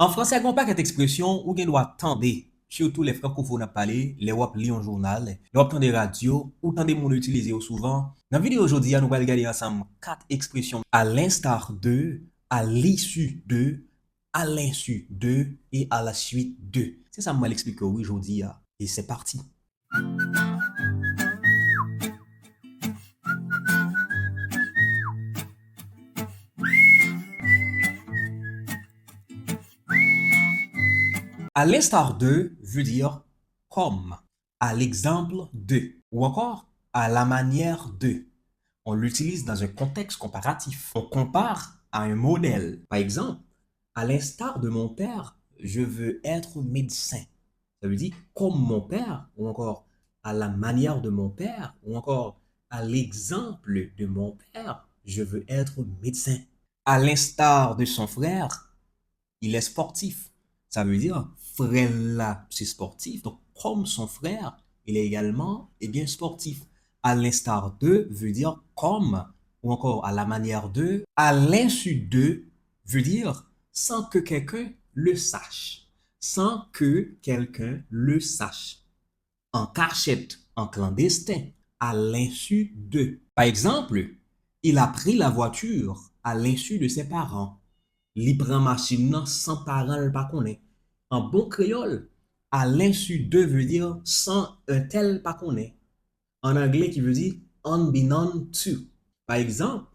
En français, il y a un paquet d'expressions où on doit attendre, surtout les francophones à parler, les wap lire un journal, les wap des radios, ou tant des monde utiliser souvent. Dans la vidéo aujourd'hui, nous allons regarder ensemble 4 expressions à l'instar de, à l'issue de, à l'insu de et à la suite de. C'est ça que je vais l'expliquer aujourd'hui. Et c'est parti. À l'instar de veut dire comme, à l'exemple de, ou encore à la manière de. On l'utilise dans un contexte comparatif. On compare à un modèle. Par exemple, à l'instar de mon père, je veux être médecin. Ça veut dire comme mon père, ou encore à la manière de mon père, ou encore à l'exemple de mon père, je veux être médecin. À l'instar de son frère, il est sportif. Ça veut dire, frère là, c'est sportif. Donc, comme son frère, il est également, bien, sportif. À l'instar de veut dire comme, ou encore à la manière de. À l'insu de veut dire sans que quelqu'un le sache. Sans que quelqu'un le sache. En cachette, en clandestin, à l'insu de. Par exemple, il a pris la voiture à l'insu de ses parents. Li pran machine nan sans parent le pas connaît. En bon créole, à l'insu de veut dire sans un tel pas connaît. En anglais qui veut dire unbeknown to. Par exemple,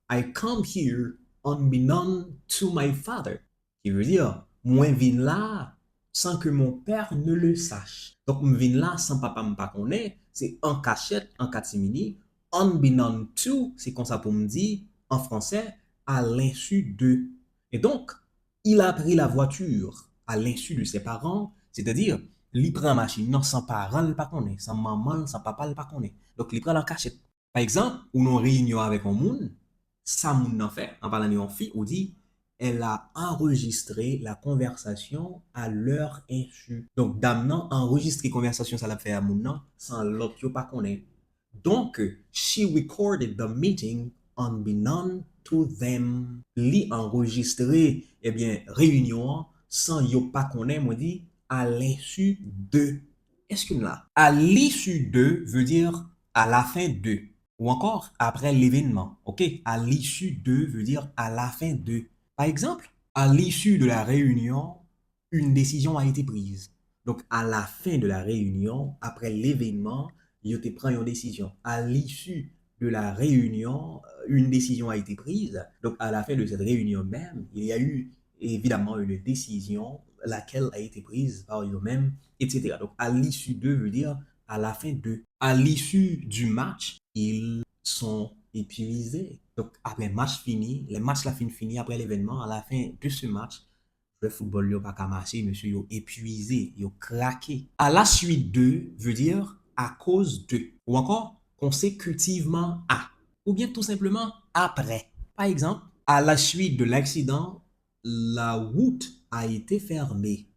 I come here unbeknown to my father. Qui veut dire moi vin là sans que mon père ne le sache. Donc moi vin là sans papa me pas connaît, c'est en cachette, en catimini. Unbeknown to, c'est comme ça pour me dire en français à l'insu de. Et donc, il a pris la voiture à l'insu de ses parents, c'est-à-dire, il prend la machine non sans parent le pas connaît, sans maman, sans papa le pas connaît. Donc, il prend la cachette. Par exemple, ou nous réunion avec un monde, ça moun en fait, en parlant d'une fille, ou dit, elle a enregistré la conversation à leur insu. Donc, dame nan enregistré conversation, ça l'a fait à moun nan, sans l'autre yo pas connaît. Donc, she recorded the meeting unbeknown to them. Li enregistré, réunion sans yo pas connaît, moi dit, à l'insu de. Est-ce que là? À l'issue de veut dire à la fin de. Ou encore après l'événement. OK? À l'issue de veut dire à la fin de. Par exemple, à l'issue de la réunion, une décision a été prise. Donc, à la fin de la réunion, après l'événement, il te prend une décision. À l'issue de la réunion, une décision a été prise. Donc, à la fin de cette réunion même, il y a eu évidemment une décision, laquelle a été prise par eux-mêmes, etc. Donc, à l'issue de veut dire à la fin de. À l'issue du match, ils sont épuisés. Donc, après match fini, les matchs la fin fini, après l'événement, à la fin de ce match, le football n'a pas qu'à marcher, monsieur, yo épuisé, yo craqué. À la suite de veut dire à cause de, ou encore consécutivement à, ou bien tout simplement après. Par exemple, à la suite de l'accident, la route a été fermée.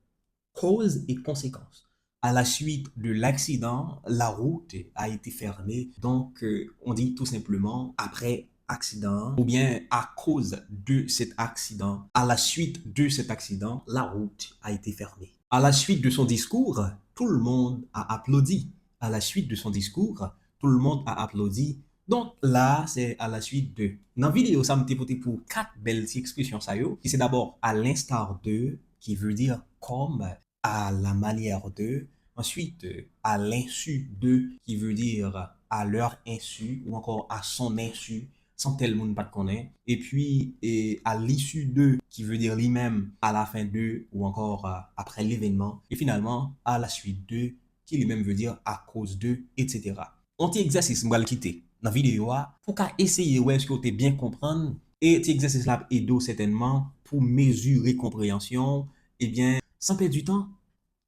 Cause et conséquence. À la suite de l'accident, la route a été fermée. Donc, on dit tout simplement après accident ou bien à cause de cet accident. À la suite de cet accident, la route a été fermée. À la suite de son discours, tout le monde a applaudi. À la suite de son discours, tout le monde a applaudi. Donc là, c'est à la suite de. Dans la vidéo, ça m'a été pour 4 belles expressions. Ça qui c'est d'abord à l'instar de, qui veut dire comme, à la manière de. Ensuite, à l'insu de, qui veut dire à leur insu, ou encore à son insu, sans tel monde pas de connaît. Et puis, à l'issue de, qui veut dire lui-même à la fin de, ou encore après l'événement. Et finalement, à la suite de, qui lui-même veut dire à cause de, etc. On t'y exercice, je vais le quitter dans la vidéo pour qu'à essayer, ouais, est-ce que tu bien comprendre. Et cet exercice là aide certainement pour mesurer compréhension. Eh bien, sans perdre du temps,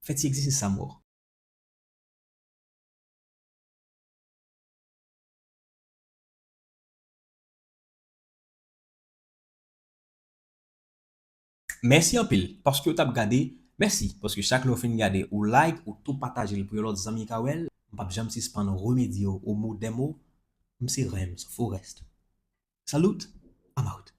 faites cet exercice ça mort. Merci en pile parce que tu as regardé. Merci parce que chaque fois que vous regardez ou like ou tout partager pour l'autre amis Kawel, je ne vais jamais suspendre remédier au mot démo, c'est Rems Forest. Salut, I'm out.